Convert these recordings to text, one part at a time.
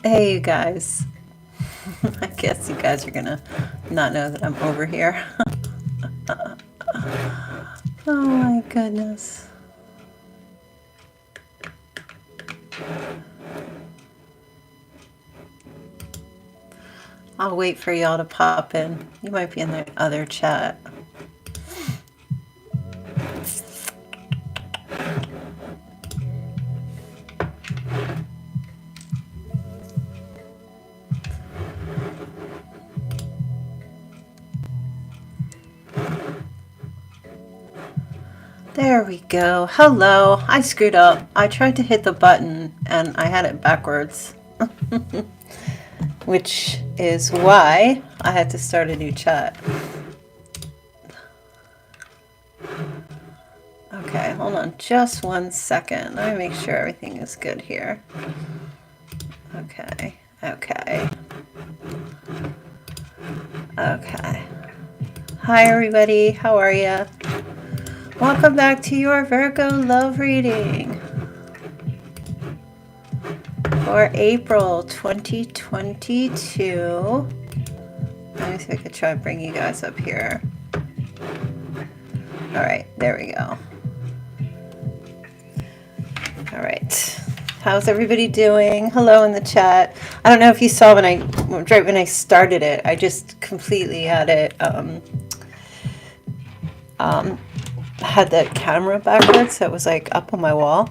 Hey, you guys. I guess you guys are gonna not know that I'm over here. Oh my goodness. I'll wait for y'all to pop in. You might be in the other chat. There we go. Hello. I screwed up. I tried to hit the button and I had it backwards. Which is why I had to start a new chat. Okay, hold on just 1 second. Let me make sure everything is good here. Okay, okay. Okay. Hi everybody, how are you? Welcome back to your Virgo love reading for April 2022. Let me see if I could try to bring you guys up here. All right, there we go. All right. How's everybody doing? Hello in the chat. I don't know if you saw right when I started it, I just completely had it, had the camera backwards, so it was like up on my wall.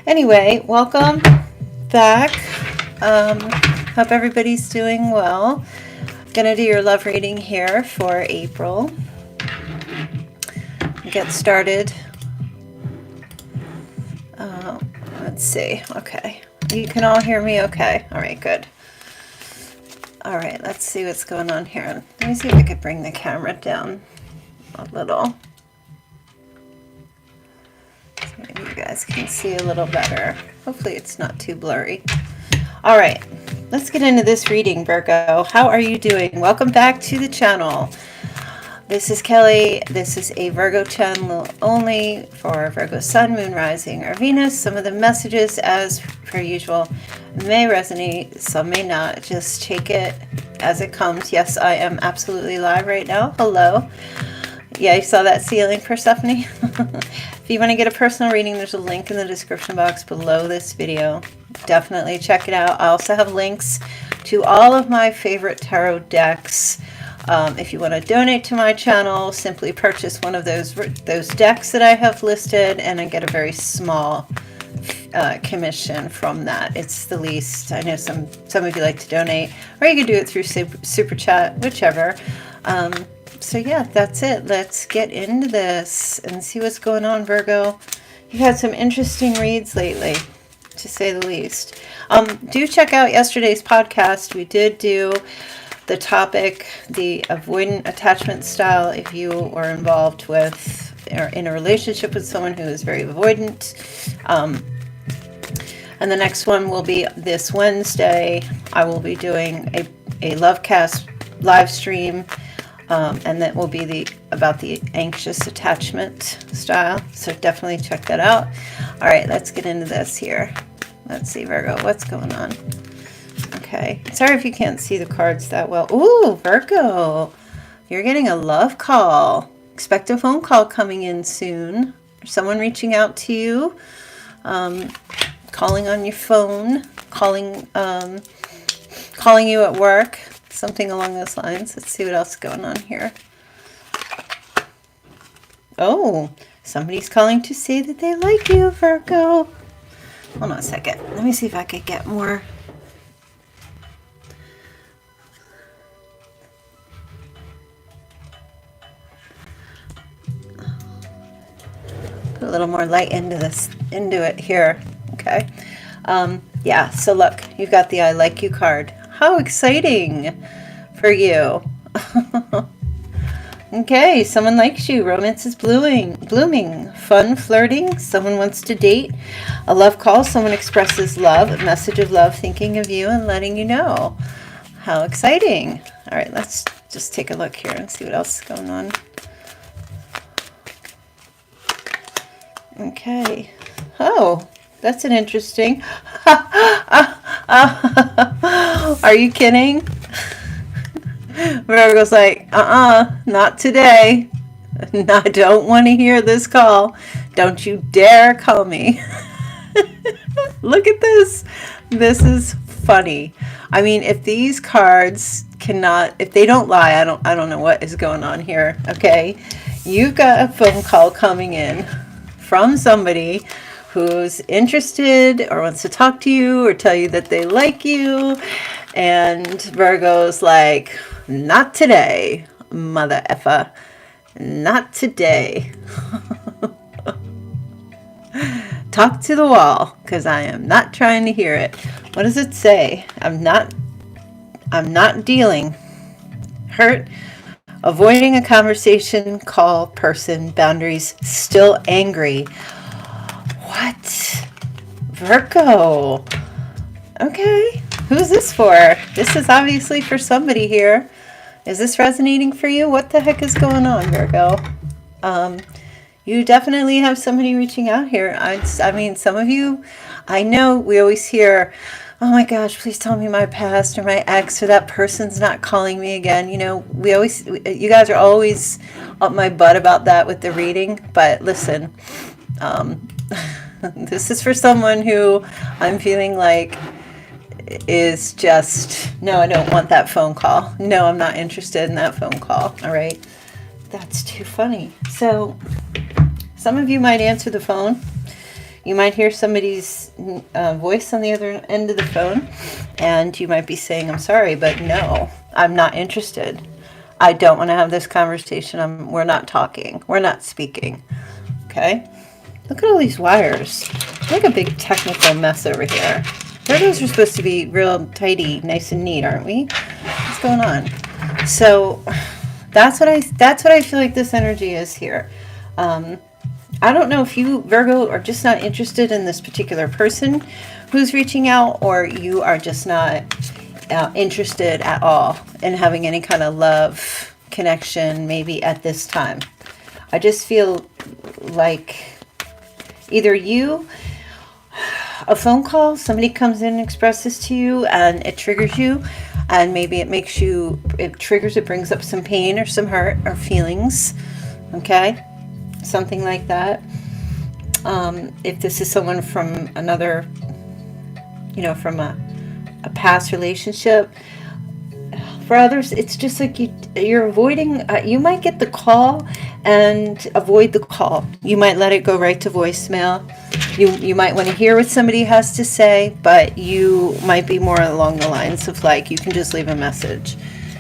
Anyway, welcome back. Hope everybody's doing well. Gonna do your love reading here for April. Get started. Let's see. Okay. You can all hear me okay? All right, good. All right, let's see what's going on here. Let me see if I could bring the camera down a little. So maybe you guys can see a little better. Hopefully it's not too blurry. All right, let's get into this reading, Virgo. How are you doing? Welcome back to the channel. This is Kelly. This is a Virgo channel only for Virgo Sun, Moon, Rising, or Venus. Some of the messages, as per usual, may resonate, some may not. Just take it as it comes. Yes, I am absolutely live right now. Hello. Yeah, you saw that ceiling, Persephone? If you want to get a personal reading, there's a link in the description box below this video. Definitely check it out. I also have links to all of my favorite tarot decks. If you want to donate to my channel, simply purchase one of those decks that I have listed, and I get a very small commission from that. It's the least. I know some of you like to donate, or you can do it through super chat, whichever. So yeah, that's it. Let's get into this and see what's going on, Virgo. You've had some interesting reads lately, to say the least. Do check out yesterday's podcast. We did do the topic, the avoidant attachment style, if you are involved with or in a relationship with someone who is very avoidant. And the next one will be this Wednesday. I will be doing a Lovecast live stream, and that will be about the anxious attachment style. So definitely check that out. All right, let's get into this here. Let's see, Virgo, what's going on? Okay, sorry if you can't see the cards that well. Ooh, Virgo, you're getting a love call. Expect a phone call coming in soon. Someone reaching out to you, calling on your phone, calling you at work, something along those lines. Let's see what else is going on here. Oh, somebody's calling to say that they like you, Virgo. Hold on a second. Let me see if I could get more. A little more light into it here. Okay. Yeah, so look, you've got the I like you card. How exciting for you. Okay, someone likes you. Romance is blooming. Fun flirting. Someone wants to date. A love call. Someone expresses love. A message of love, thinking of you and letting you know. How exciting. All right, let's just take a look here and see what else is going on. Okay. Oh, That's an interesting. Are you kidding? Virgo's like, not today. I don't want to hear this call. Don't you dare call me. Look at this. This is funny. I mean, if these cards cannot, if they don't lie, I don't know what is going on here. Okay, you've got a phone call coming in from somebody who's interested or wants to talk to you or tell you that they like you, and Virgo's like, not today, mother effer, not today. Talk to the wall, because I am not trying to hear it. What does it say? I'm not dealing. Hurt, avoiding a conversation, call, person, boundaries, still angry. What? Virgo. Okay. Who's this for? This is obviously for somebody here. Is this resonating for you? What the heck is going on, Virgo? You definitely have somebody reaching out here. I mean, some of you, I know we always hear, oh my gosh, please tell me my past or my ex or that person's not calling me again. You know, you guys are always up my butt about that with the reading. But listen, this is for someone who I'm feeling like is just, no, I don't want that phone call. No, I'm not interested in that phone call. All right. That's too funny. So some of you might answer the phone. You might hear somebody's voice on the other end of the phone, and you might be saying, I'm sorry, but no, I'm not interested. I don't want to have this conversation. We're not talking. We're not speaking. Okay? Look at all these wires. Like a big technical mess over here. Virgos are supposed to be real tidy, nice and neat, aren't we? What's going on? So that's what I feel like this energy is here. I don't know if you, Virgo, are just not interested in this particular person who's reaching out, or you are just not interested at all in having any kind of love connection, maybe at this time. I just feel like either you, a phone call, somebody comes in and expresses to you and it triggers you, and maybe it triggers, it brings up some pain or some hurt or feelings. Okay? Something like that. If this is someone from another, from a past relationship. For others, it's just like you're avoiding, you might get the call and avoid the call. You might let it go right to voicemail. You might want to hear what somebody has to say, but you might be more along the lines of like, you can just leave a message.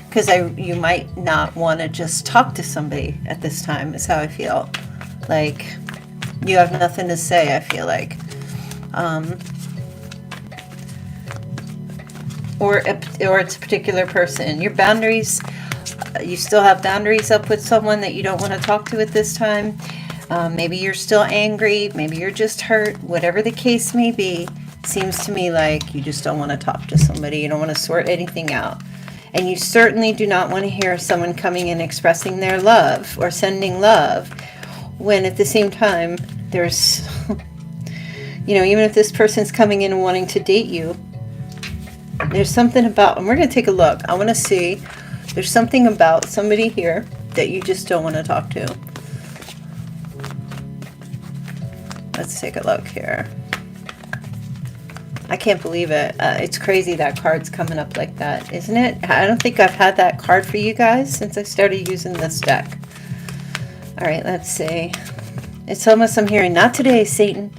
Because you might not want to just talk to somebody at this time, is how I feel. Like, you have nothing to say, I feel like. Or it's a particular person. Your boundaries, you still have boundaries up with someone that you don't want to talk to at this time. Maybe you're still angry. Maybe you're just hurt. Whatever the case may be, it seems to me like you just don't want to talk to somebody. You don't want to sort anything out. And you certainly do not want to hear someone coming in expressing their love or sending love, when at the same time there's, even if this person's coming in and wanting to date you, there's something about, and we're going to take a look. I want to see, there's something about somebody here that you just don't want to talk to. Let's take a look here. I can't believe it. It's crazy that card's coming up like that, isn't it? I don't think I've had that card for you guys since I started using this deck. All right, let's see. It's almost, I'm hearing, not today, Satan.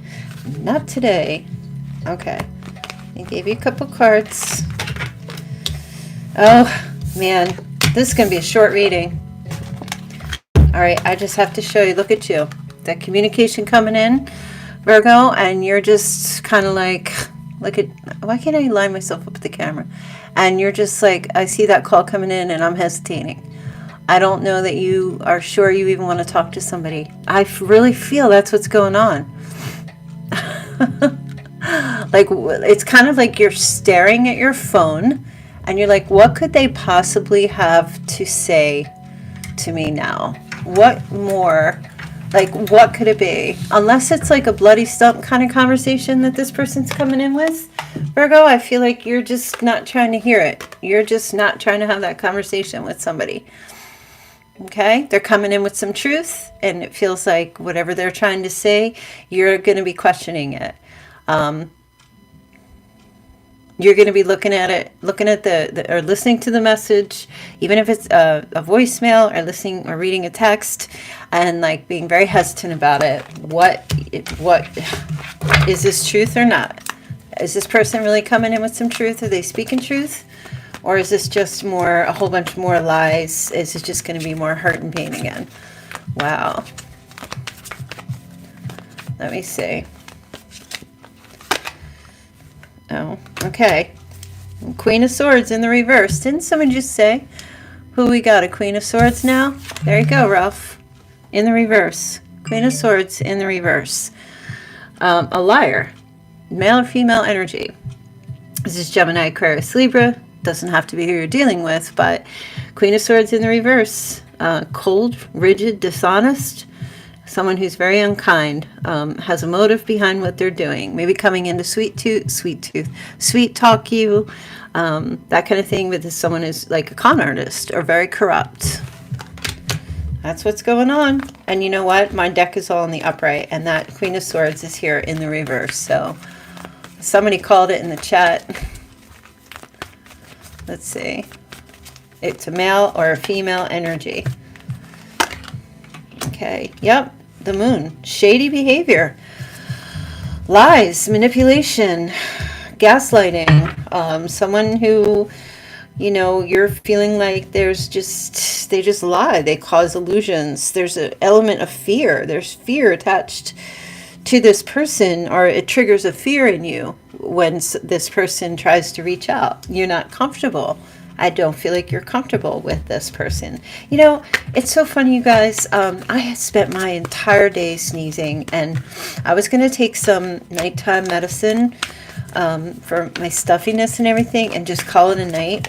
Not today. Okay. I gave you a couple cards. Oh, man. This is going to be a short reading. All right, I just have to show you. Look at you. That communication coming in, Virgo, and you're just kind of like, look at, why can't I line myself up with the camera? And you're just like, I see that call coming in and I'm hesitating. I don't know that you are sure you even want to talk to somebody. I really feel that's what's going on. Like, it's kind of like you're staring at your phone and you're like, what could they possibly have to say to me now? What more Like, what could it be? Unless it's like a bloody stump kind of conversation that this person's coming in with, Virgo, I feel like you're just not trying to hear it. You're just not trying to have that conversation with somebody. Okay? They're coming in with some truth, and it feels like whatever they're trying to say, you're going to be questioning it. You're going to be looking at it, or listening to the message, even if it's a voicemail, or listening or reading a text, and like being very hesitant about it. What is this truth or not? Is this person really coming in with some truth? Are they speaking truth? Or is this just a whole bunch more lies? Is it just going to be more hurt and pain again? Wow. Let me see. Oh, okay. Queen of Swords in the reverse. Didn't someone just say who we got? A Queen of Swords now? There you go, Ralph. In the reverse. Queen of Swords in the reverse. A liar. Male or female energy. This is Gemini, Aquarius, Libra. Doesn't have to be who you're dealing with, but Queen of Swords in the reverse. Cold, rigid, dishonest. Someone who's very unkind, has a motive behind what they're doing. Maybe coming in to sweet talk you, that kind of thing. With someone who's like a con artist or very corrupt. That's what's going on. And you know what? My deck is all in the upright, and that Queen of Swords is here in the reverse. So somebody called it in the chat. Let's see. It's a male or a female energy. Okay, yep, the moon. Shady behavior. Lies, manipulation, gaslighting. Someone who, you're feeling like they just lie. They cause illusions. There's an element of fear. There's fear attached to this person, or it triggers a fear in you when this person tries to reach out. You're not comfortable. I don't feel like you're comfortable with this person. It's so funny, you guys. I had spent my entire day sneezing, and I was going to take some nighttime medicine for my stuffiness and everything and just call it a night.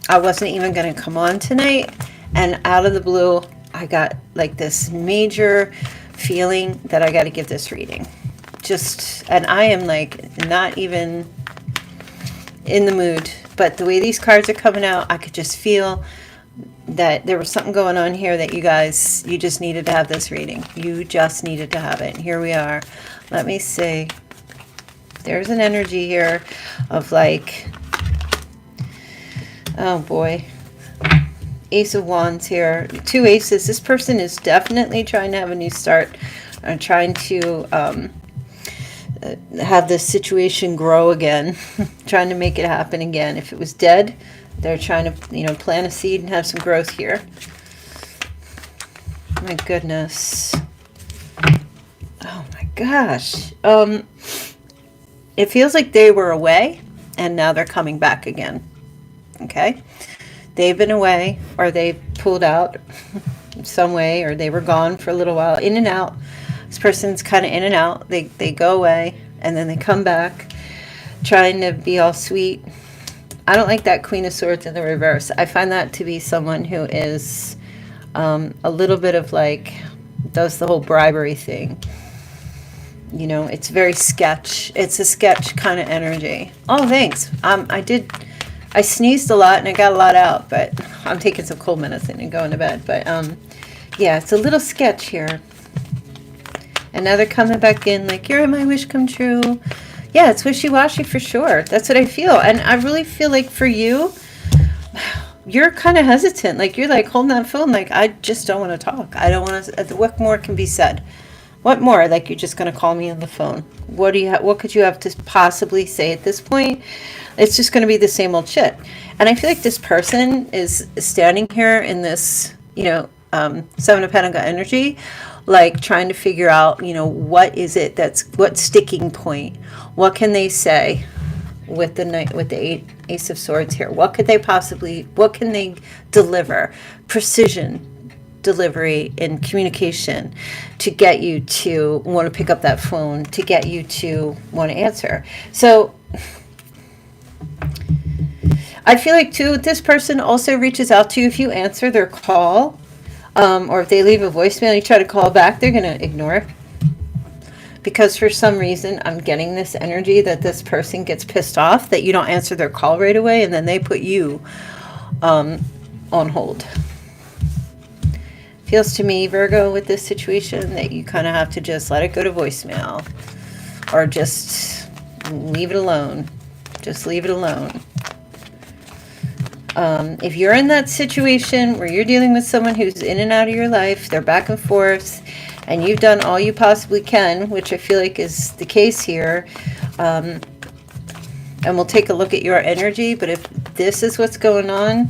I wasn't even going to come on tonight, and out of the blue, I got like this major feeling that I got to give this reading. And I am like not even in the mood. But the way these cards are coming out, I could just feel that there was something going on here that you just needed to have this reading. You just needed to have it. And here we are. Let me see. There's an energy here of like, oh boy. Ace of Wands here. 2 aces. This person is definitely trying to have a new start. Trying to have this situation grow again, trying to make it happen again. If it was dead, they're trying to, plant a seed and have some growth here. My goodness. Oh my gosh. It feels like they were away and now they're coming back again. Okay. They've been away, or they pulled out some way, or they were gone for a little while, in and out. This person's kind of in and out. They go away, and then they come back, trying to be all sweet. I don't like that Queen of Swords in the reverse. I find that to be someone who is a little bit of like, does the whole bribery thing. It's very sketch. It's a sketch kind of energy. Oh, thanks. I sneezed a lot, and I got a lot out, but I'm taking some cold medicine and going to bed. But, yeah, it's a little sketch here. And now they're coming back in like, you're my wish come true. Yeah, it's wishy-washy for sure. That's what I feel. And I really feel like for you, you're kind of hesitant. Like, you're like holding that phone like, I just don't want to talk. I don't want to. What more can be said? What more? Like, you're just going to call me on the phone. What could you have to possibly say at this point? It's just going to be the same old shit. And I feel like this person is standing here in this, Seven of Pentacles energy, like trying to figure out, what is it what sticking point? What can they say with the Ace of Swords here? What can they deliver? Precision delivery and communication to get you to want to pick up that phone, to get you to want to answer. So I feel like too, this person also reaches out to you if you answer their call. Or if they leave a voicemail, you try to call back, they're going to ignore it. Because for some reason, I'm getting this energy that this person gets pissed off that you don't answer their call right away, and then they put you on hold. Feels to me, Virgo, with this situation, that you kind of have to just let it go to voicemail. Or just leave it alone. Just leave it alone. If you're in that situation where you're dealing with someone who's in and out of your life, they're back and forth, and you've done all you possibly can, which I feel like is the case here, and we'll take a look at your energy, but if this is what's going on,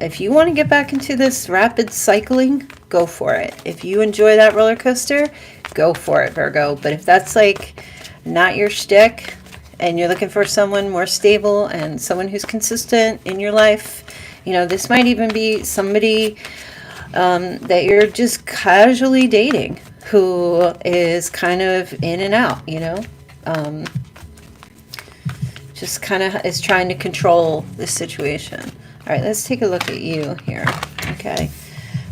if you want to get back into this rapid cycling, go for it. If you enjoy that roller coaster, go for it, Virgo. But if that's like not your shtick, and you're looking for someone more stable and someone who's consistent in your life, you know, this might even be somebody that you're just casually dating who is kind of in and out, you know, just kind of is trying to control this situation. All right, let's take a look at you here. Okay,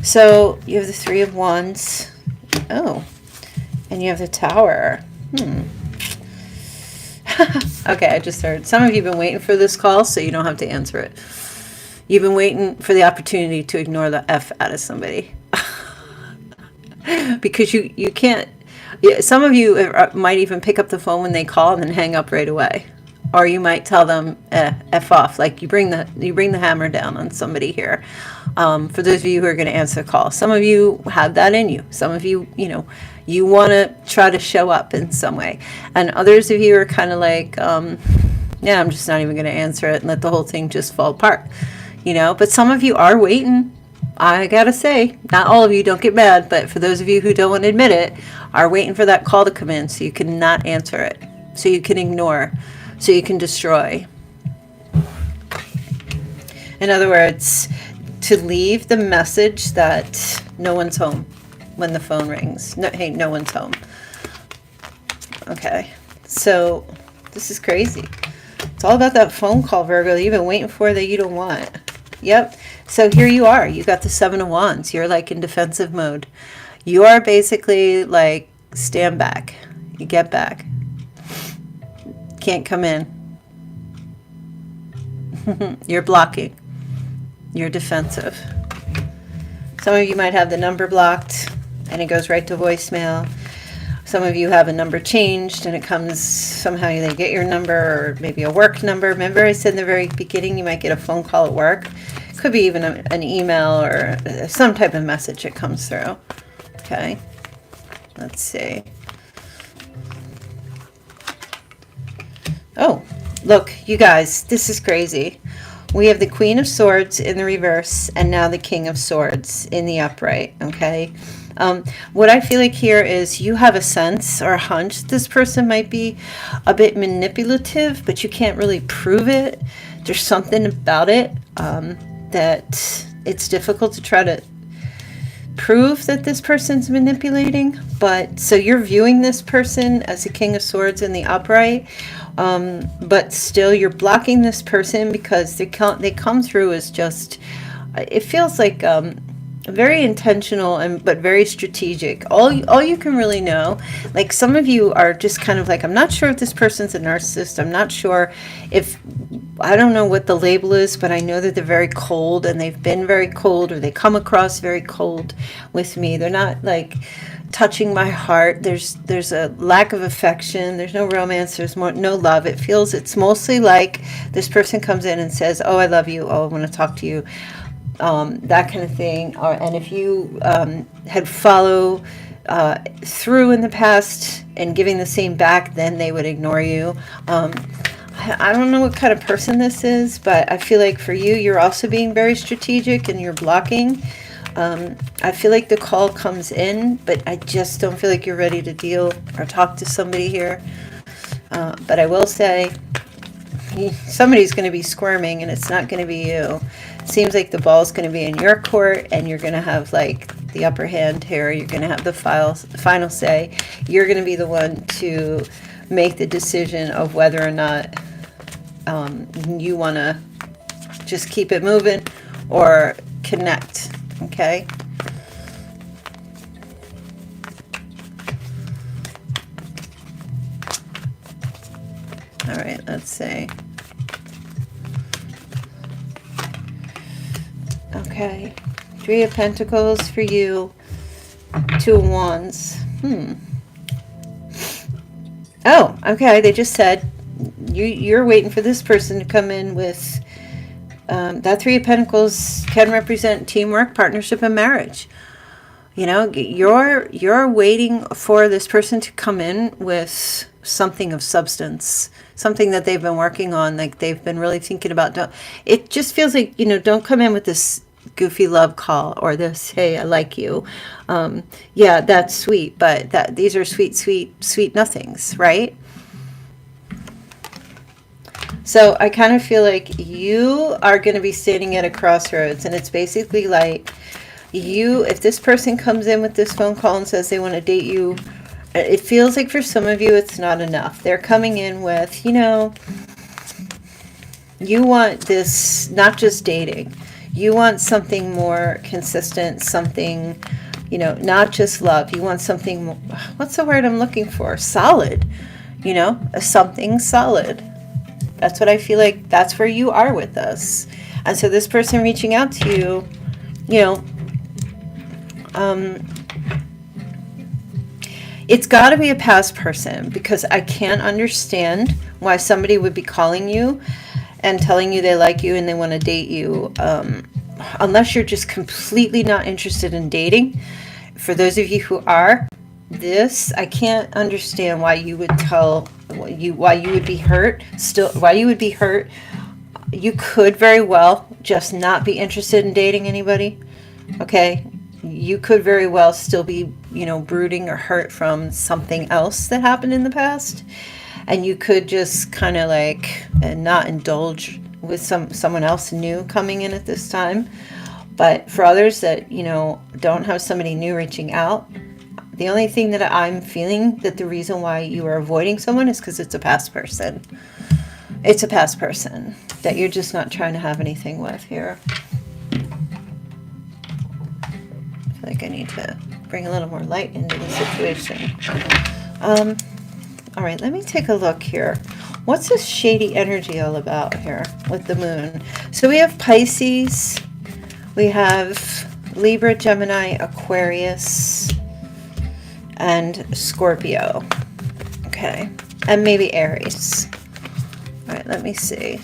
so you have the Three of Wands. Oh, and you have the Tower. Okay, I just heard. Some of you have been waiting for this call, so you don't have to answer it. You've been waiting for the opportunity to ignore the F out of somebody. Because you can't. Some of you might even pick up the phone when they call and then hang up right away. Or you might tell them F off, like you bring the hammer down on somebody here. For those of you who are going to answer the call. Some of you have that in you. Some of you, you know, you want to try to show up in some way. And others of you are kind of like, yeah, I'm just not even going to answer it and let the whole thing just fall apart. You know, but some of you are waiting. I got to say, not all of you, don't get mad, but for those of you who don't want to admit it, are waiting for that call to come in so you can not answer it. So you can ignore. So you can destroy. In other words, to leave the message that no one's home when the phone rings. No, hey, no one's home. Okay, so this is crazy. It's all about that phone call, Virgo, that you've been waiting for that you don't want. Yep. So here you are. You got the Seven of Wands. You're like in defensive mode. You are basically like, stand back. You get back. Can't come in. You're blocking. You're defensive. Some of you might have the number blocked and it goes right to voicemail. Some of you have a number changed and it comes somehow, they get your number, or maybe a work number. Remember I said in the very beginning you might get a phone call at work. Could be even an email or some type of message that comes through. Okay, let's see. Oh, look, you guys, this is crazy. We have the Queen of Swords in the reverse and now the King of Swords in the upright, okay? What I feel like here is you have a sense or a hunch this person might be a bit manipulative, but you can't really prove it. There's something about it that it's difficult to try to prove that this person's manipulating. But so you're viewing this person as a King of Swords in the upright, but still you're blocking this person because they come through as just, it feels like very intentional and but very strategic. All you can really know, like some of you are just kind of like, I'm not sure if this person's a narcissist. I'm not sure if, I don't know what the label is, but I know that they're very cold and they've been very cold, or they come across very cold with me. They're not like touching my heart. There's a lack of affection. There's no romance. There's no love. It's mostly like this person comes in and says, oh, I love you. Oh, I want to talk to you. That kind of thing. And if you had followed through in the past and giving the same back, then they would ignore you. I don't know what kind of person this is, but I feel like for you, you're also being very strategic and you're blocking. I feel like the call comes in, but I just don't feel like you're ready to deal or talk to somebody here. But I will say, somebody's going to be squirming and it's not going to be you. It seems like the ball's going to be in your court and you're going to have like the upper hand here. You're going to have the final say. You're going to be the one to make the decision of whether or not you want to just keep it moving or connect. Okay. Let's see. Okay. 3 of Pentacles for you. 2 of Wands. Oh, okay. They just said you're waiting for this person to come in with that 3 of Pentacles can represent teamwork, partnership, and marriage. You know, you're waiting for this person to come in with something of substance, something that they've been working on, like they've been really thinking about. It just feels like, you know, don't come in with this goofy love call or this, hey, I like you. Yeah, that's sweet, but these are sweet nothings, right? So I kind of feel like you are going to be standing at a crossroads, and it's basically like, if this person comes in with this phone call and says they want to date you, it feels like for some of you it's not enough. They're coming in with, you know, you want this, not just dating. You want something more consistent, something, you know, not just love. You want something, what's the word I'm looking for? Solid, you know, something solid. That's what I feel like, that's where you are with us. And so this person reaching out to you, you know, it's got to be a past person, because I can't understand why somebody would be calling you and telling you they like you and they want to date you, unless you're just completely not interested in dating. For those of you who are, I can't understand why you would why you would be hurt. Why you would be hurt. You could very well just not be interested in dating anybody. Okay, you could very well still be, you know, brooding or hurt from something else that happened in the past, and you could just kind of like not indulge with someone else new coming in at this time. But for others that, you know, don't have somebody new reaching out, the only thing that I'm feeling that the reason why you are avoiding someone is because it's a past person. It's a past person that you're just not trying to have anything with here. I feel like I need to bring a little more light into the situation. All right, let me take a look here. What's this shady energy all about here with the moon? So we have Pisces, we have Libra, Gemini, Aquarius, and Scorpio. Okay, and maybe Aries. All right, let me see.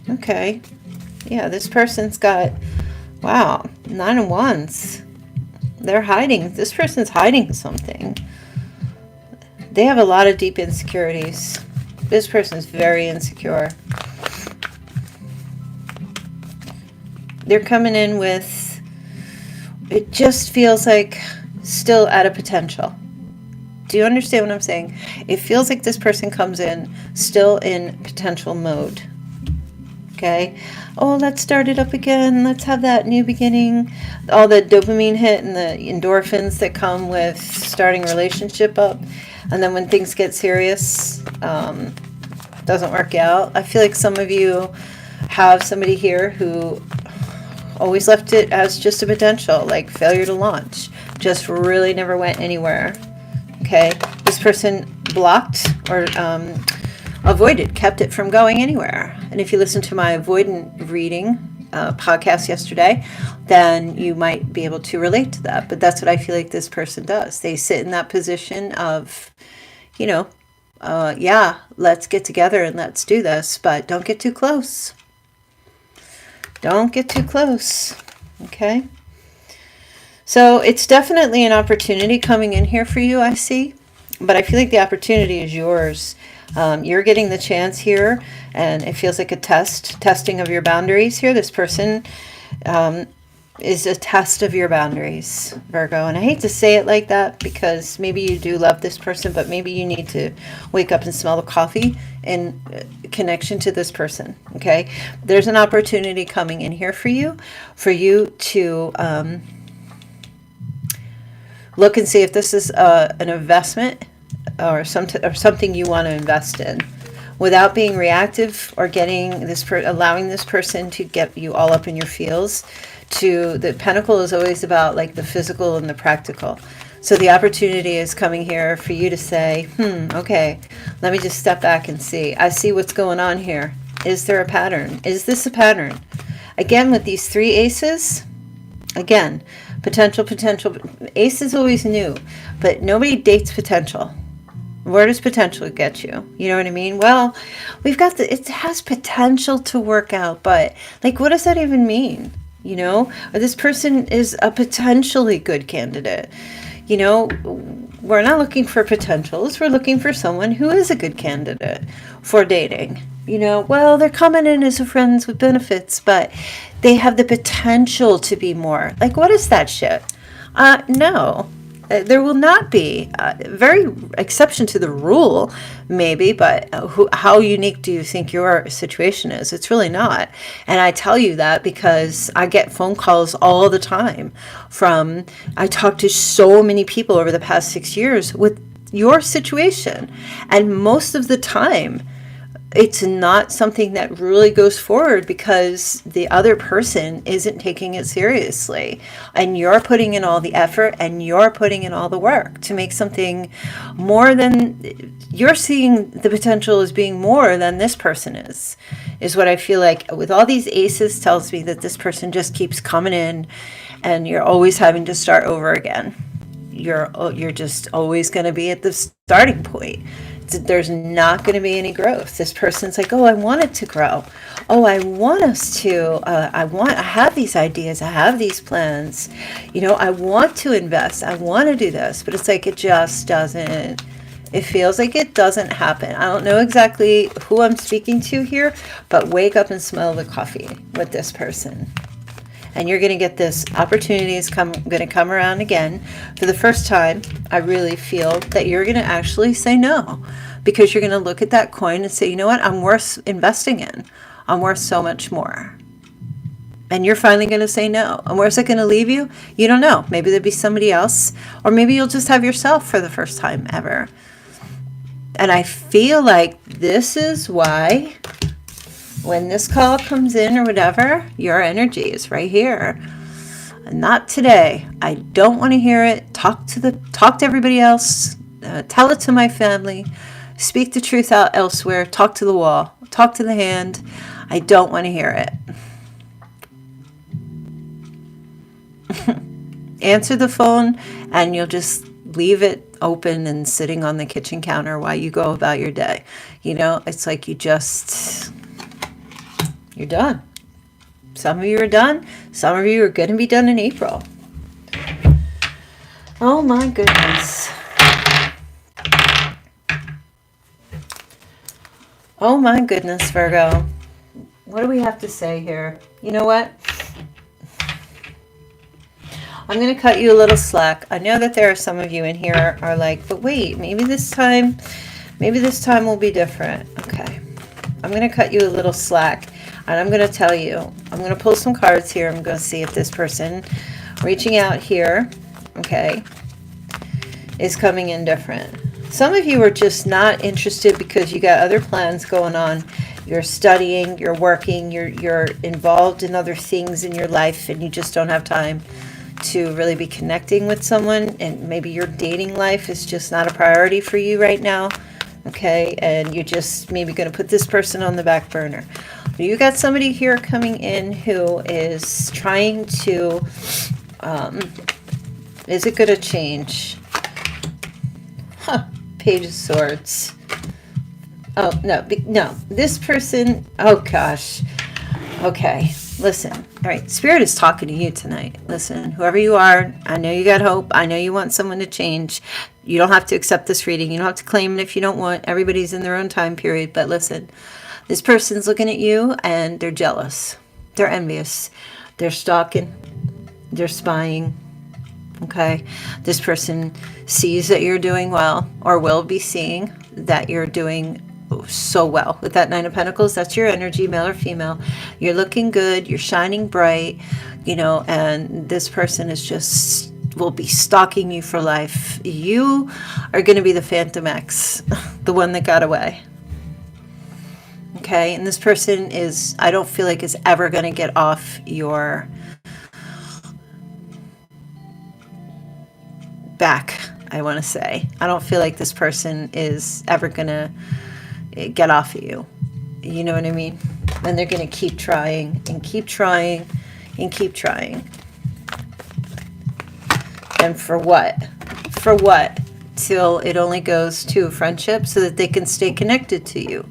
Okay, yeah, this person's got, wow, 9 of Wands. They're hiding. This person's hiding something. They have a lot of deep insecurities. This person's very insecure. They're coming in with, it just feels like still at a potential. Do you understand what I'm saying? It feels like this person comes in still in potential mode. Okay. Oh, let's start it up again. Let's have that new beginning. All the dopamine hit and the endorphins that come with starting a relationship up. And then when things get serious, doesn't work out. I feel like some of you have somebody here who always left it as just a potential, like failure to launch. Just really never went anywhere. Okay. This person blocked or avoided, kept it from going anywhere. And if you listen to my avoidant reading podcast yesterday, then you might be able to relate to that. But that's what I feel like this person does. They sit in that position of, you know, yeah, let's get together and let's do this, but don't get too close. Don't get too close. Okay. So it's definitely an opportunity coming in here for you, I see. But I feel like the opportunity is yours. You're getting the chance here, and it feels like a testing of your boundaries here. This person is a test of your boundaries, Virgo. And I hate to say it like that, because maybe you do love this person, but maybe you need to wake up and smell the coffee in connection to this person. Okay, there's an opportunity coming in here for you to look and see if this is an investment or something you want to invest in, without being reactive or getting allowing this person to get you all up in your feels. to the pentacle is always about like the physical and the practical. So the opportunity is coming here for you to say, okay, let me just step back and see. I see what's going on here. Is there a pattern? Is this a pattern? Again, with these 3 aces, again, potential. Ace is always new, but nobody dates potential. Where does potential get you? You know what I mean? Well, we've got it has potential to work out, but like, what does that even mean? You know, or this person is a potentially good candidate. You know, we're not looking for potentials. We're looking for someone who is a good candidate for dating. You know, well, they're coming in as friends with benefits, but they have the potential to be more. Like, what is that shit? No. There will not be. Very exception to the rule, maybe, but how unique do you think your situation is? It's really not. And I tell you that because I get phone calls all the time I talk to so many people over the past 6 years with your situation. And most of the time, it's not something that really goes forward because the other person isn't taking it seriously. And you're putting in all the effort and you're putting in all the work to make something more than you're seeing the potential as being more than this person is what I feel like with all these aces tells me that this person just keeps coming in and you're always having to start over again. You're just always going to be at the starting point. There's not going to be any growth. This person's like, oh, I want it to grow. Oh, I want us to, I have these ideas. I have these plans. You know, I want to invest. I want to do this, but it's like, it just doesn't, it feels like it doesn't happen. I don't know exactly who I'm speaking to here, but wake up and smell the coffee with this person. And you're going to get this opportunity is going to come around again. For the first time, I really feel that you're going to actually say no. Because you're going to look at that coin and say, you know what, I'm worth investing in. I'm worth so much more. And you're finally going to say no. And where's it going to leave you? You don't know. Maybe there'll be somebody else. Or maybe you'll just have yourself for the first time ever. And I feel like this is why when this call comes in or whatever, your energy is right here. Not today. I don't want to hear it. Talk to everybody else. Tell it to my family. Speak the truth out elsewhere. Talk to the wall. Talk to the hand. I don't want to hear it. Answer the phone and you'll just leave it open and sitting on the kitchen counter while you go about your day. You know, it's like you're done. Some of you are done. Some of you are going to be done in April. Oh my goodness. Oh my goodness, Virgo. What do we have to say here? You know what? I'm going to cut you a little slack. I know that there are some of you in here are like, but wait, maybe this time will be different. Okay. I'm going to cut you a little slack. And I'm going to tell you, I'm going to pull some cards here. I'm going to see if this person reaching out here, okay, is coming in different. Some of you are just not interested because you got other plans going on. You're studying, you're working, you're involved in other things in your life, and you just don't have time to really be connecting with someone. And maybe your dating life is just not a priority for you right now, okay? And you're just maybe going to put this person on the back burner. You got somebody here coming in who is trying to, is it going to change? Page of Swords. Oh, no, this person, oh gosh. Okay, listen. All right, Spirit is talking to you tonight. Listen, whoever you are, I know you got hope. I know you want someone to change. You don't have to accept this reading. You don't have to claim it if you don't want. Everybody's in their own time period, but listen. This person's looking at you and they're jealous. They're envious. They're stalking. They're spying. Okay? This person sees that you're doing well or will be seeing that you're doing so well. With that Nine of Pentacles, that's your energy, male or female. You're looking good. You're shining bright, you know, and this person is just will be stalking you for life. You are going to be the Phantom X, the one that got away. Okay, and this person is, I don't feel like is ever going to get off your back, I want to say. I don't feel like this person is ever going to get off of you. You know what I mean? And they're going to keep trying and keep trying and keep trying. And for what? For what? Till it only goes to friendship so that they can stay connected to you.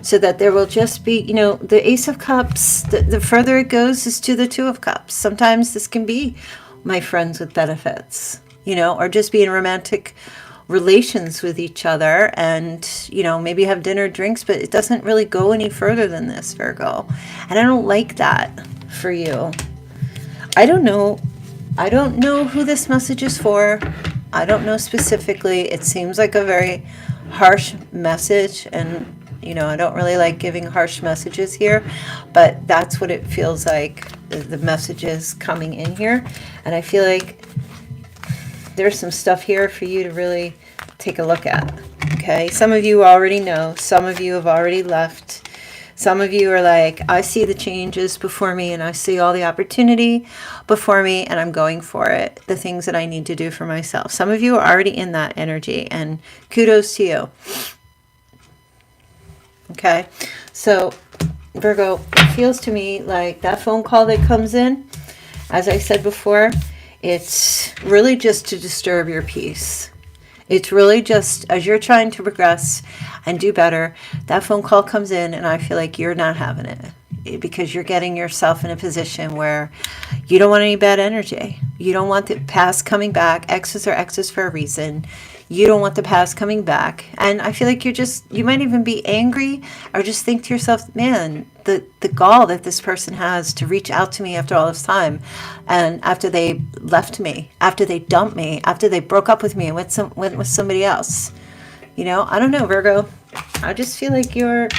So that there will just be, you know, the Ace of Cups, the further it goes is to the Two of Cups. Sometimes this can be my friends with benefits, you know, or just be in romantic relations with each other and, you know, maybe have dinner, drinks, but it doesn't really go any further than this, Virgo. And I don't like that for you. I don't know who this message is for. I don't know specifically. It seems like a very harsh message, and you know, I don't really like giving harsh messages here, but that's what it feels like, the messages coming in here. And I feel like there's some stuff here for you to really take a look at. Okay, some of you already know, some of you have already left. Some of you are like, I see the changes before me and I see all the opportunity before me and I'm going for it. The things that I need to do for myself. Some of you are already in that energy, and kudos to you. Okay, so Virgo, it feels to me like that phone call that comes in, as I said before, it's really just to disturb your peace. It's really just as you're trying to progress and do better, that phone call comes in and I feel like you're not having it because you're getting yourself in a position where you don't want any bad energy. You don't want the past coming back. Exes are exes for a reason. You don't want the past coming back. And I feel like you might even be angry or just think to yourself, man, the gall that this person has to reach out to me after all this time. And after they left me, after they dumped me, after they broke up with me and went with somebody else. You know, I don't know, Virgo. I just feel like you're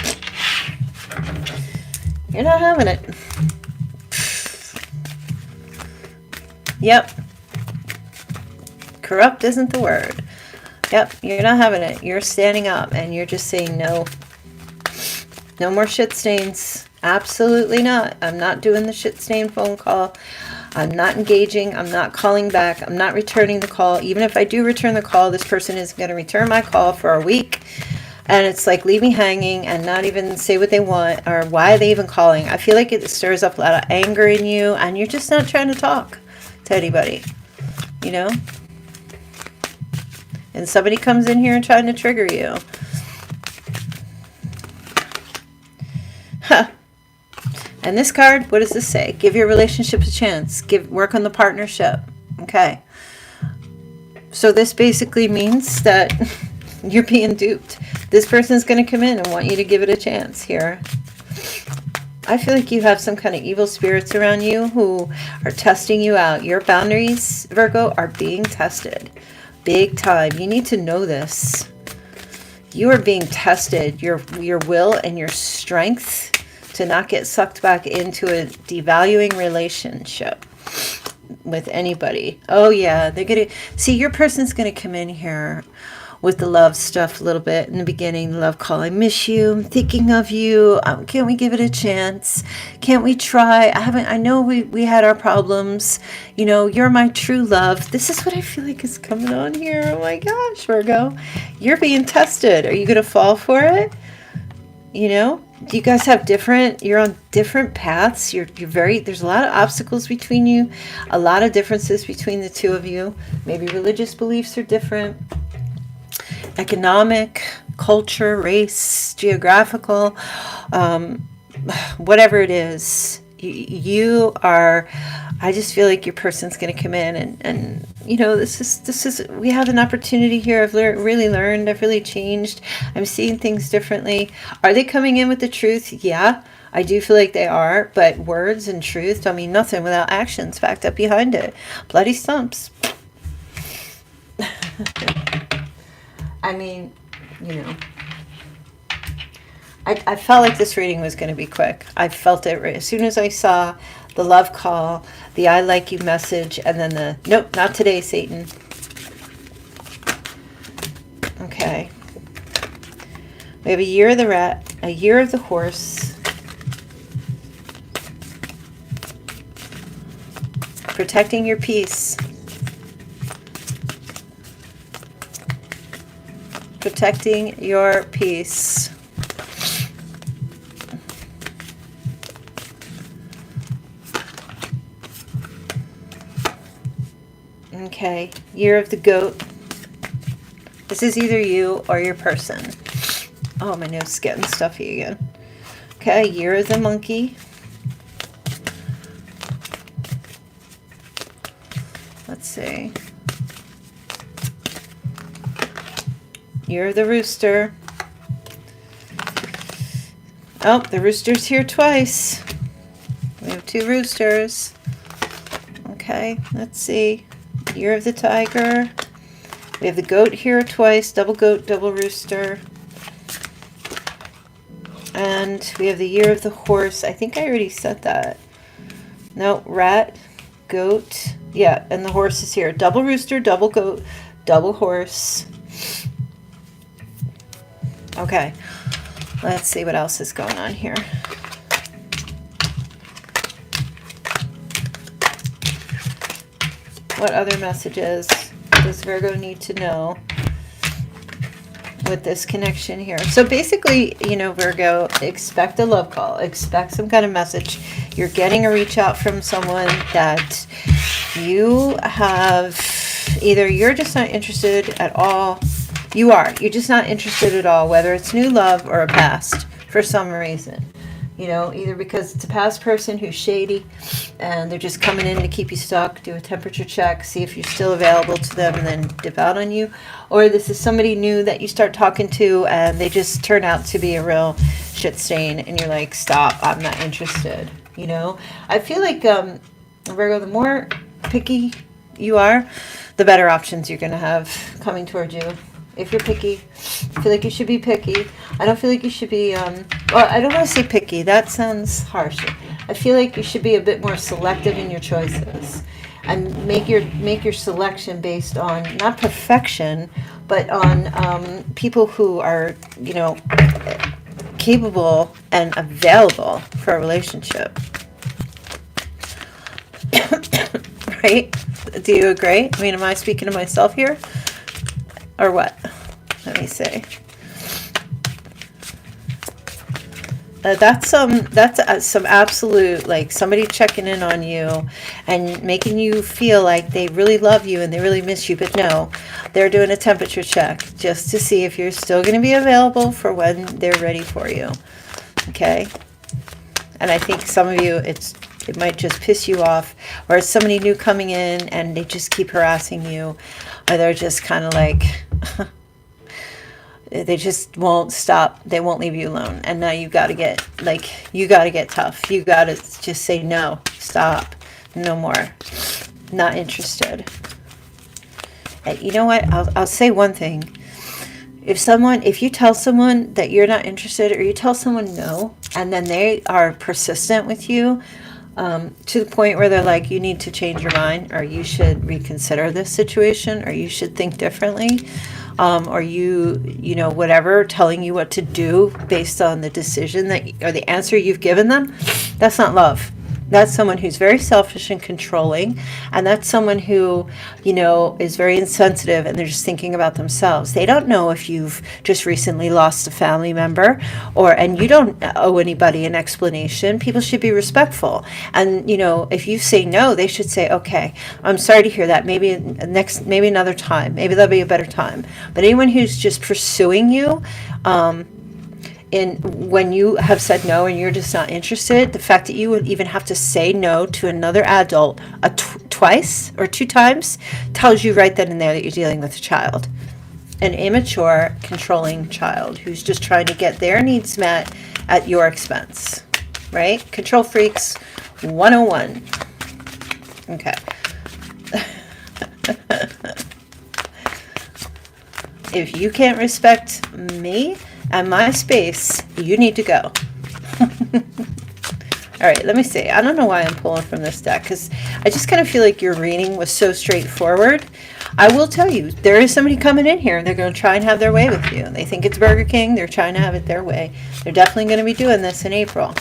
not having it. Yep. Corrupt isn't the word. Yep, you're not having it. You're standing up and you're just saying no. No more shit stains. Absolutely not. I'm not doing the shit stain phone call. I'm not engaging. I'm not calling back. I'm not returning the call. Even if I do return the call, this person is going to return my call for a week. And it's like, leave me hanging and not even say what they want or why are they even calling. I feel like it stirs up a lot of anger in you and you're just not trying to talk to anybody, you know? And somebody comes in here and trying to trigger you. Huh. And this card, what does this say? Give your relationship a chance. Work on the partnership. Okay. So this basically means that you're being duped. This person's going to come in and want you to give it a chance here. I feel like you have some kind of evil spirits around you who are testing you out. Your boundaries, Virgo, are being tested. Big time. You need to know this. You are being tested. Your will and your strength to not get sucked back into a devaluing relationship with anybody. Oh yeah, they're gonna see your person's gonna come in here with the love stuff a little bit in the beginning. The love call. I miss you. I'm thinking of you. Can't we give it a chance? Can't we try? I know we had our problems. You know, you're my true love. This is what I feel like is coming on here. Oh my gosh, Virgo. You're being tested. Are you going to fall for it? You know, do you guys have you're on different paths. You're there's a lot of obstacles between you. A lot of differences between the two of you. Maybe religious beliefs are different. Economic, culture, race, geographical, whatever it is, you are, I just feel like your person's going to come in and you know, this is, we have an opportunity here. I've really learned, I've really changed. I'm seeing things differently. Are they coming in with the truth? Yeah, I do feel like they are, but words and truth don't mean nothing without actions backed up behind it. Bloody stumps. I mean, you know, I felt like this reading was going to be quick. I felt it as soon as I saw the love call, the I like you message, and then the nope, not today, Satan. Okay. We have a year of the rat, a year of the horse, protecting your peace. Protecting your peace. Okay, year of the goat. This is either you or your person. Oh, my nose is getting stuffy again. Okay, year of the monkey. Let's see. Year of the rooster. Oh, the rooster's here twice. We have 2 roosters. Okay, let's see. Year of the tiger. We have the goat here twice. Double goat, double rooster. And we have the year of the horse. I think I already said that. No, rat, goat. Yeah, and the horse is here. Double rooster, double goat, double horse. Okay, let's see what else is going on here. What other messages does Virgo need to know with this connection here? So basically, you know, Virgo, expect a love call. Expect some kind of message. You're getting a reach out from someone that you have, either you're just not interested at all. You're just not interested at all, whether it's new love or a past for some reason. You know, either because it's a past person who's shady and they're just coming in to keep you stuck, do a temperature check, see if you're still available to them, and then dip out on you. Or this is somebody new that you start talking to and they just turn out to be a real shit stain and you're like, stop, I'm not interested. You know, I feel like, Virgo, the more picky you are, the better options you're going to have coming towards you. If you're picky, I feel like you should be picky. I don't feel like you should be, well, I don't want to say picky. That sounds harsh. I feel like you should be a bit more selective in your choices and make your selection based on not perfection, but on people who are, you know, capable and available for a relationship. Right? Do you agree? I mean, am I speaking to myself here? Or what? Let me see. That's some absolute, like, somebody checking in on you and making you feel like they really love you and they really miss you. But no, they're doing a temperature check just to see if you're still going to be available for when they're ready for you. Okay? And I think some of you, it might just piss you off, or it's somebody new coming in and they just keep harassing you, or they're just kind of like, they just won't stop. They won't leave you alone. And now you got to get tough. You got to just say, no, stop, no more, not interested. And you know what? I'll say one thing. If you tell someone that you're not interested, or you tell someone no, and then they are persistent with you, to the point where they're like, you need to change your mind, or you should reconsider this situation, or you should think differently, or you know, whatever, telling you what to do based on the decision or the answer you've given them, that's not love. That's someone who's very selfish and controlling, and that's someone who, you know, is very insensitive and they're just thinking about themselves. They don't know if you've just recently lost a family member, and you don't owe anybody an explanation. People should be respectful. And, you know, if you say no, they should say, okay, I'm sorry to hear that. Maybe another time. Maybe there'll be a better time. But anyone who's just pursuing you, when you have said no and you're just not interested, the fact that you would even have to say no to another adult twice or 2 times tells you right then and there that you're dealing with a child. An immature, controlling child who's just trying to get their needs met at your expense. Right? Control freaks 101. Okay. If you can't respect me and my space, you need to go. All right, let me see. I don't know why I'm pulling from this deck, because I just kind of feel like your reading was so straightforward. I will tell you, there is somebody coming in here and they're going to try and have their way with you. They think it's Burger King. They're trying to have it their way. They're definitely going to be doing this in April.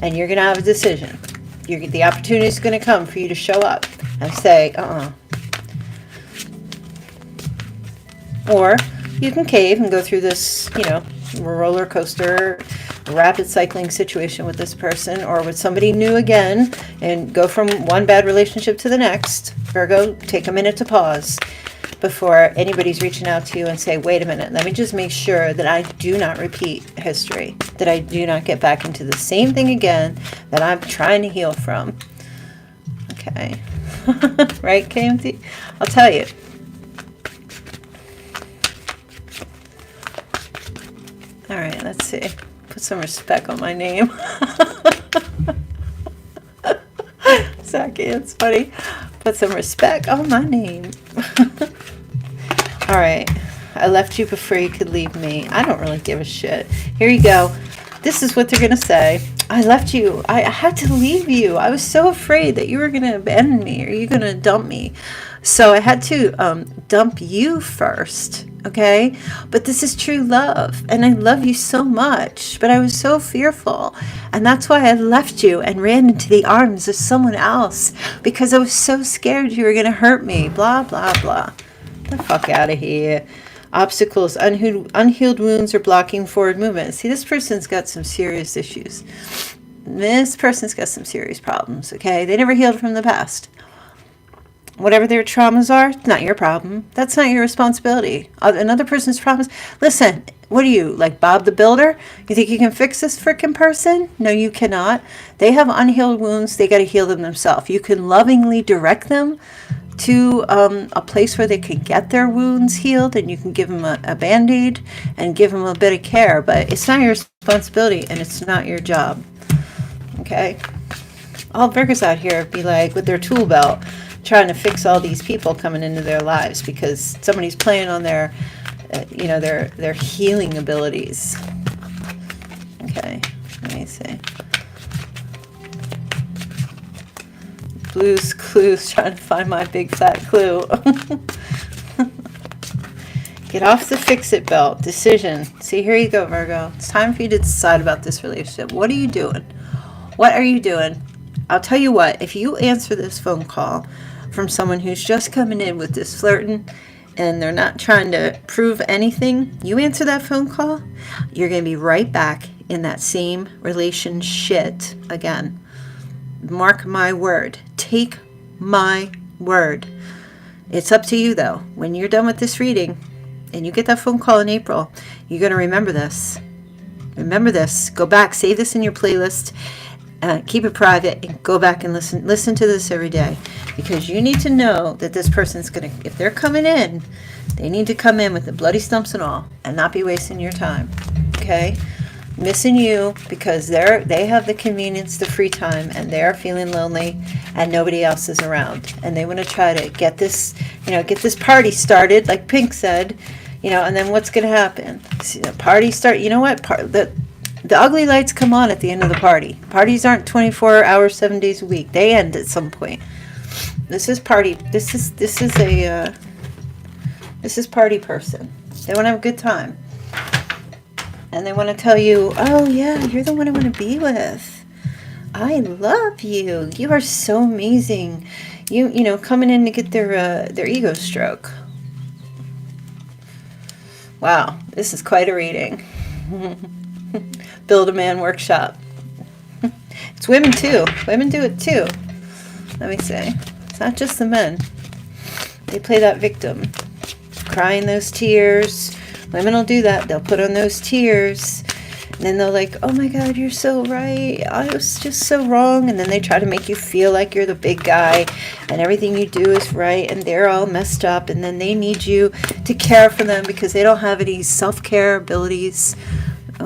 And you're going to have a decision. The opportunity is going to come for you to show up and say, Or you can cave and go through this, you know, roller coaster, rapid cycling situation with this person or with somebody new again and go from one bad relationship to the next. Virgo, take a minute to pause before anybody's reaching out to you and say, wait a minute, let me just make sure that I do not repeat history, that I do not get back into the same thing again that I'm trying to heal from. Okay. Right, KMT? I'll tell you. All right, let's see. Put some respect on my name. Zaki, it's funny. Put some respect on my name. All right. I left you before you could leave me. I don't really give a shit. Here you go. This is what they're going to say. I left you. I had to leave you. I was so afraid that you were going to abandon me or you're going to dump me. So I had to dump you first. Okay? But this is true love. And I love you so much. But I was so fearful. And that's why I left you and ran into the arms of someone else. Because I was so scared you were going to hurt me. Blah, blah, blah. Get the fuck out of here. Obstacles, unhealed wounds, or blocking forward movement. See, this person's got some serious issues. This person's got some serious problems, okay? They never healed from the past. Whatever their traumas are, it's not your problem. That's not your responsibility. Another person's problems. Listen, what are you, like Bob the Builder? You think you can fix this frickin' person? No, you cannot. They have unhealed wounds. They got to heal them themselves. You can lovingly direct them to a place where they can get their wounds healed, and you can give them a Band-Aid and give them a bit of care, but it's not your responsibility and it's not your job. Okay? All Virgos out here be like with their tool belt trying to fix all these people coming into their lives because somebody's playing on their you know, their healing abilities. Okay, let me see. Blues Clues, trying to find my big fat clue. Get off the fix-it belt. Decision. See, here you go, Virgo. It's time for you to decide about this relationship. What are you doing? What are you doing? I'll tell you what, if you answer this phone call from someone who's just coming in with this flirting and they're not trying to prove anything, you answer that phone call, you're going to be right back in that same relationship again. Mark my word. Take my word. It's up to you, though. When you're done with this reading and you get that phone call in April, you're going to remember this. Remember this. Go back. Save this in your playlist. Keep it private and go back and listen to this every day. Because you need to know that this person's going to, if they're coming in, they need to come in with the bloody stumps and all and not be wasting your time. Okay? Missing you because they have the convenience, the free time, and they're feeling lonely and nobody else is around, and they want to try to get this, you know, get this party started like Pink said, you know, and then what's going to happen? See, the party start, you know what, the ugly lights come on at the end of the party. Parties aren't 24 hours 7 days a week. They end at some point. This is party person. They want to have a good time. And they want to tell you, oh yeah, you're the one I want to be with. I love you. You are so amazing. You know, coming in to get their ego stroke. Wow, this is quite a reading. Build a Man workshop. It's women too. Women do it too. Let me say. It's not just the men. They play that victim. Crying those tears. Women will do that. They'll put on those tears. And then they'll like, oh my God, you're so right. I was just so wrong. And then they try to make you feel like you're the big guy. And everything you do is right. And they're all messed up. And then they need you to care for them because they don't have any self-care abilities.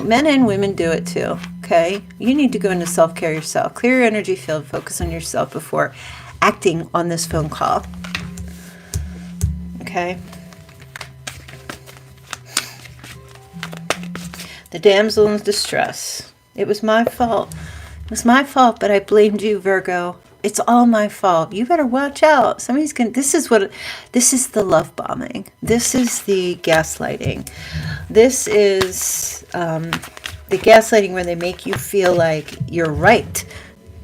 Men and women do it too. Okay? You need to go into self-care yourself. Clear your energy field. Focus on yourself before acting on this phone call. Okay? The damsel in distress. It was my fault. It was my fault, but I blamed you, Virgo. It's all my fault. You better watch out. Somebody's gonna. This is the love bombing. This is the gaslighting. This is the gaslighting where they make you feel like you're right.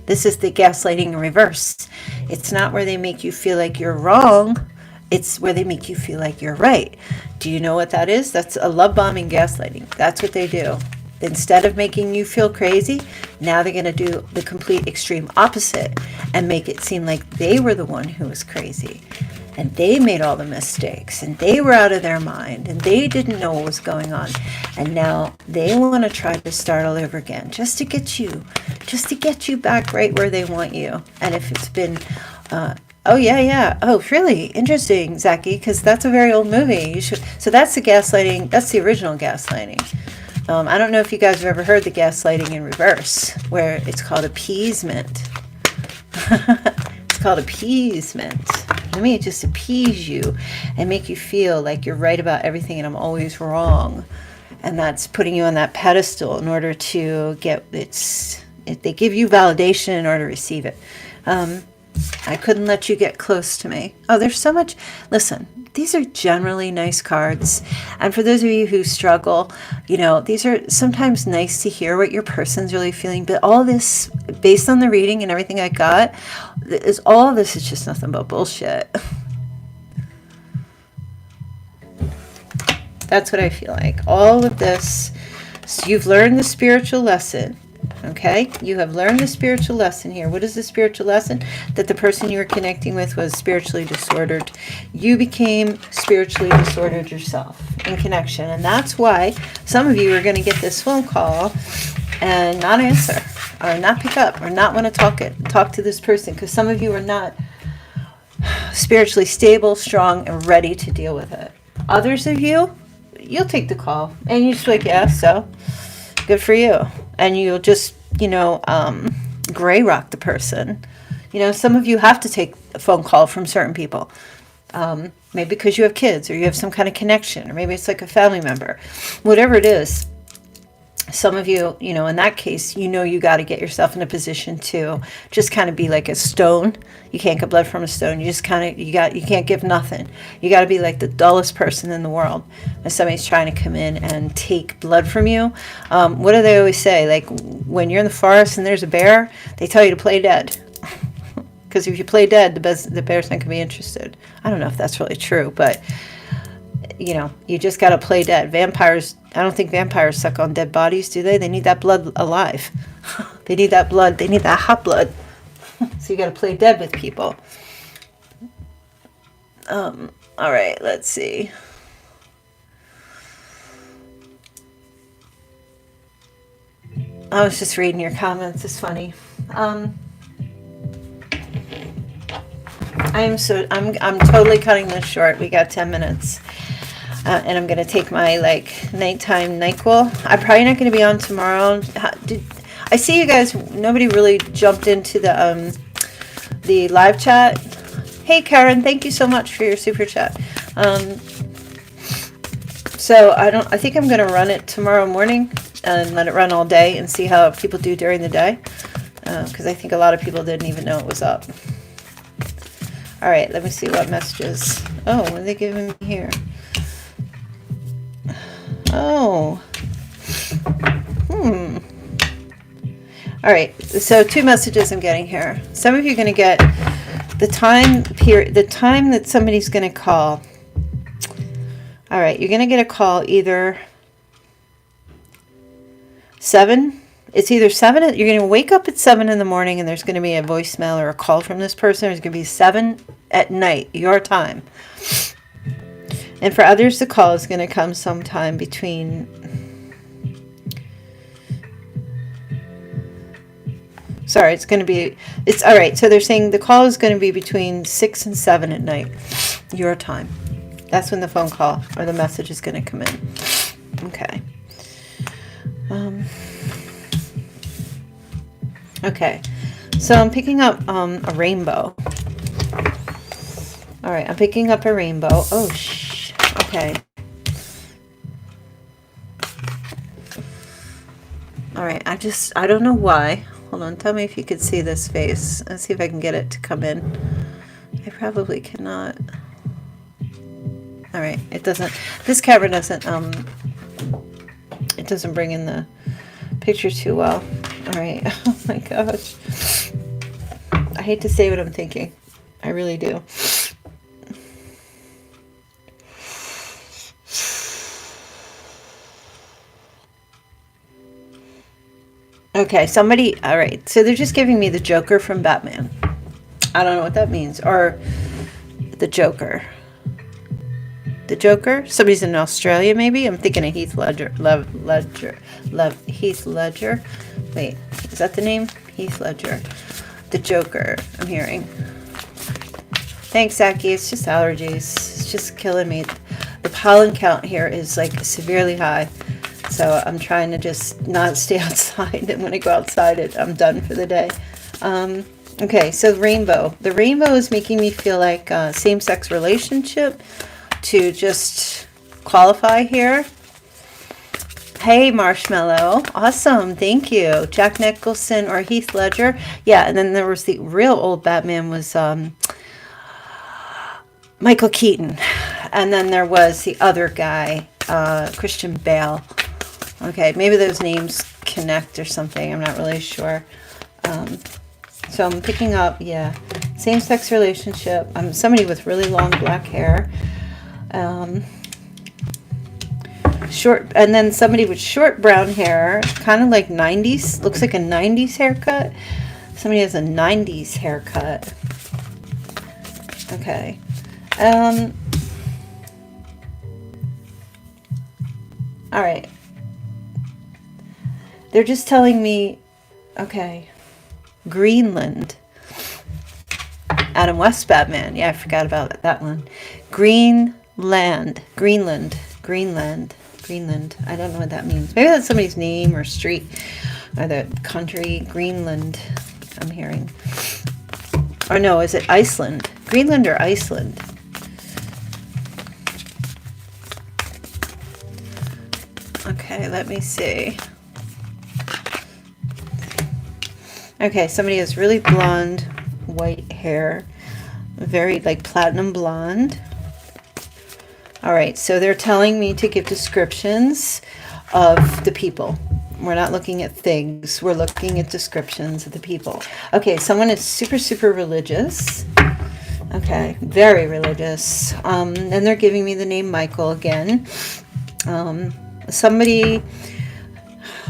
This is the gaslighting in reverse. It's not where they make you feel like you're wrong It's where they make you feel like you're right. Do you know what that is? That's a love bombing, gaslighting. That's what they do. Instead of making you feel crazy, now they're going to do the complete extreme opposite and make it seem like they were the one who was crazy. And they made all the mistakes, and they were out of their mind, and they didn't know what was going on. And now they want to try to start all over again, just to get you back right where they want you. And if it's been, oh yeah, oh really interesting, Zachy, because that's a very old movie. You should. So that's the gaslighting. That's the original gaslighting. I don't know if you guys have ever heard the gaslighting in reverse, where it's called appeasement. It's called appeasement. Let me just appease you and make you feel like you're right about everything and I'm always wrong. And that's putting you on that pedestal in order to get they give you validation in order to receive it. I couldn't let you get close to me. Oh, there's so much. Listen, these are generally nice cards. And for those of you who struggle, these are sometimes nice to hear what your person's really feeling. But all this, based on the reading and everything I got, all of this is just nothing but bullshit. That's what I feel like. All of this, so you've learned the spiritual lesson. Okay, you have learned the spiritual lesson here. What is the spiritual lesson? That the person you were connecting with was spiritually disordered. You became spiritually disordered yourself in connection. And that's why some of you are going to get this phone call and not answer, or not pick up, or not want to talk to this person, because some of you are not spiritually stable, strong, and ready to deal with it. Others of you, you'll take the call and you just like, yeah, so good for you. And you'll just, gray rock the person. Some of you have to take a phone call from certain people. Maybe because you have kids, or you have some kind of connection, or maybe it's like a family member. Whatever it is, some of you, in that case, you got to get yourself in a position to just kind of be like a stone. You can't get blood from a stone. You just kind of, you can't give nothing. You got to be like the dullest person in the world. If somebody's trying to come in and take blood from you, what do they always say? Like when you're in the forest and there's a bear, they tell you to play dead. Because if you play dead, the bear's not going to be interested. I don't know if that's really true, but you just got to play dead. Vampires, I don't think vampires suck on dead bodies, do they? They need that blood alive. They need that blood. They need that hot blood. So you got to play dead with people. All right, let's see. I was just reading your comments. It's funny. I'm totally cutting this short. We got 10 minutes. And I'm going to take my nighttime NyQuil. I'm probably not going to be on tomorrow. I see you guys, nobody really jumped into the live chat. Hey Karen, thank you so much for your super chat. So I think I'm going to run it tomorrow morning and let it run all day and see how people do during the day. Because I think a lot of people didn't even know it was up. All right, let me see what messages. Oh, what are they giving me here? Oh. All right, so 2 messages I'm getting here. Some of you are going to get the time that somebody's going to call. All right, you're going to get a call either 7. It's either 7. You're going to wake up at 7 in the morning and there's going to be a voicemail or a call from this person. It's going to be 7 at night, your time. And for others, the call is going to come sometime between... Sorry, it's all right. So they're saying the call is going to be between 6 and 7 at night, your time. That's when the phone call or the message is going to come in. Okay. Okay. So I'm picking up a rainbow. All right, I'm picking up a rainbow. Oh, okay. All right, I don't know why. Hold on, tell me if you could see this face. Let's see if I can get it to come in. I probably cannot. All right, it doesn't, this camera doesn't, it doesn't bring in the picture too well. All right, oh my gosh. I hate to say what I'm thinking. I really do. Okay, somebody, all right. So they're just giving me the Joker from Batman. I don't know what that means. Or the Joker. The Joker? Somebody's in Australia, maybe? I'm thinking of Heath Ledger. Heath Ledger. Wait, is that the name? Heath Ledger. The Joker, I'm hearing. Thanks, Zaki. It's just allergies. It's just killing me. The pollen count here is like severely high. So I'm trying to just not stay outside. And when I go outside, I'm done for the day. Okay, so rainbow. The rainbow is making me feel like a same-sex relationship to just qualify here. Hey, Marshmallow. Awesome. Thank you. Jack Nicholson or Heath Ledger. Yeah, and then there was the real old Batman was Michael Keaton. And then there was the other guy, Christian Bale. Okay, maybe those names connect or something. I'm not really sure. So I'm picking up, yeah, same-sex relationship. I'm somebody with really long black hair. Short, and then somebody with short brown hair, kind of like 90s. Looks like a 90s haircut. Somebody has a 90s haircut. Okay. All right. They're just telling me, okay, Greenland. Adam West Batman. Yeah, I forgot about that one. Greenland. I don't know what that means. Maybe that's somebody's name or street or the country. Greenland, I'm hearing. Or no, is it Iceland? Greenland or Iceland? Okay, let me see. Okay, somebody has really blonde, white hair. Very like platinum blonde. All right, so they're telling me to give descriptions of the people. We're not looking at things. We're looking at descriptions of the people. Okay, someone is super, super religious. Okay, very religious. And they're giving me the name Michael again. Somebody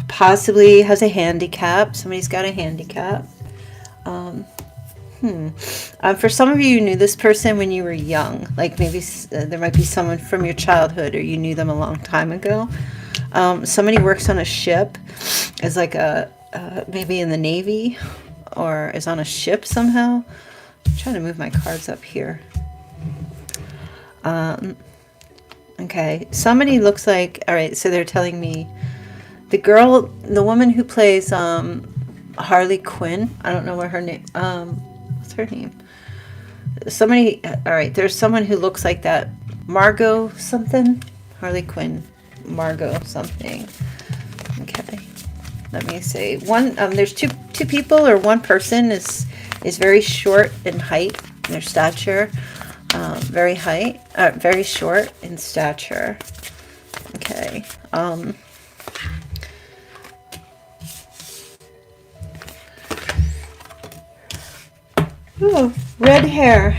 possibly has a handicap. Somebody's got a handicap. For some of you, you knew this person when you were young. Like maybe there might be someone from your childhood or you knew them a long time ago. Somebody works on a ship, is like maybe in the Navy or is on a ship somehow. I'm trying to move my cards up here. Okay, somebody looks like, all right, so they're telling me the woman who plays Harley Quinn, I don't know what her name, what's her name? Somebody, all right, there's someone who looks like that. Margot something? Harley Quinn. Margot something. Okay. Let me see. There's two people, or one person is very short in height, in their stature. Very short in stature. Okay. Ooh, red hair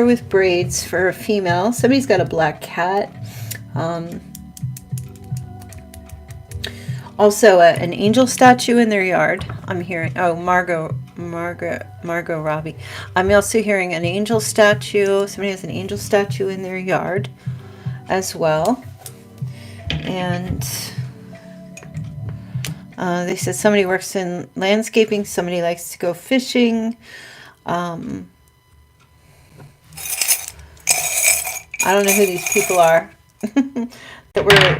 with braids for a female. Somebody's got a black cat. Also an angel statue in their yard. I'm hearing, oh, Margot Robbie. I'm also hearing an angel statue. Somebody has an angel statue in their yard as well. And they said somebody works in landscaping. Somebody likes to go fishing. I don't know who these people are that we're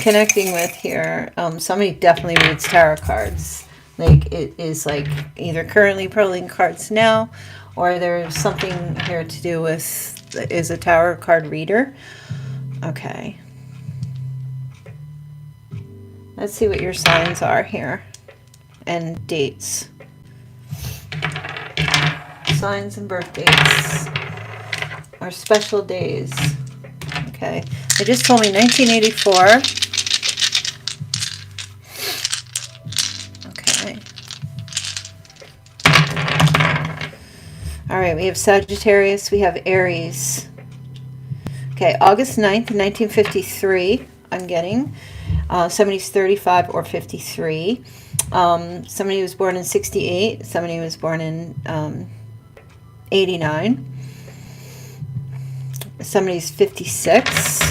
connecting with here. Somebody definitely reads tarot cards. Like it is like either currently pulling cards now, or there's something here to do with is a tarot card reader. Okay. Let's see what your signs are here and dates. Signs and birth dates or special days. Okay, they just told me 1984. Okay. All right, we have Sagittarius, we have Aries. Okay, August 9th, 1953, I'm getting. Somebody's 35 or 53. Somebody was born in 68. Somebody was born in 89. Somebody's 56.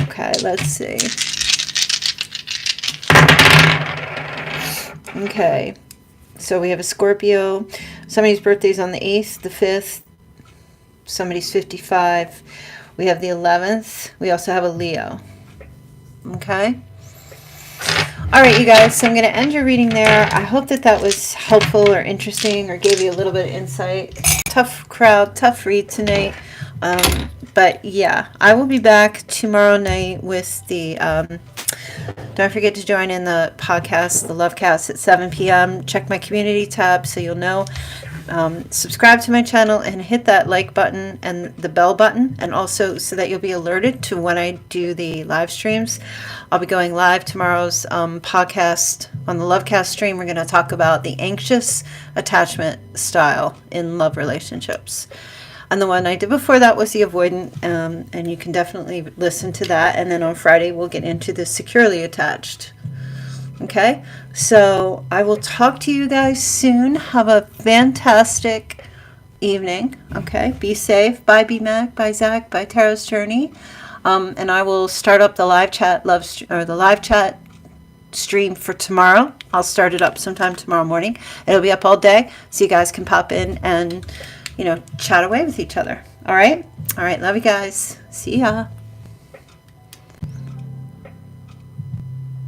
Okay, let's see. Okay, so we have a Scorpio. Somebody's birthday's on the 8th, the 5th. Somebody's 55. We have the 11th. We also have a Leo. Okay. All right, you guys, so I'm going to end your reading there. I hope that that was helpful or interesting or gave you a little bit of insight. Tough crowd, tough read tonight. But yeah, I will be back tomorrow night with the, don't forget to join in the podcast, the Lovecast at 7 p.m. Check my community tab so you'll know. Subscribe to my channel and hit that like button and the bell button, and also so that you'll be alerted to when I do the live streams. I'll be going live tomorrow's podcast on the Lovecast stream. We're going to talk about the anxious attachment style in love relationships. And the one I did before that was the avoidant, and you can definitely listen to that. And then on Friday, we'll get into the securely attached. Okay, so I will talk to you guys soon. Have a fantastic evening. Okay, be safe. Bye, BMAC. Bye, Zach. Bye, Tarot's Journey. And I will start up the live chat stream for tomorrow. I'll start it up sometime tomorrow morning. It'll be up all day, so you guys can pop in and, chat away with each other. All right. Love you guys. See ya.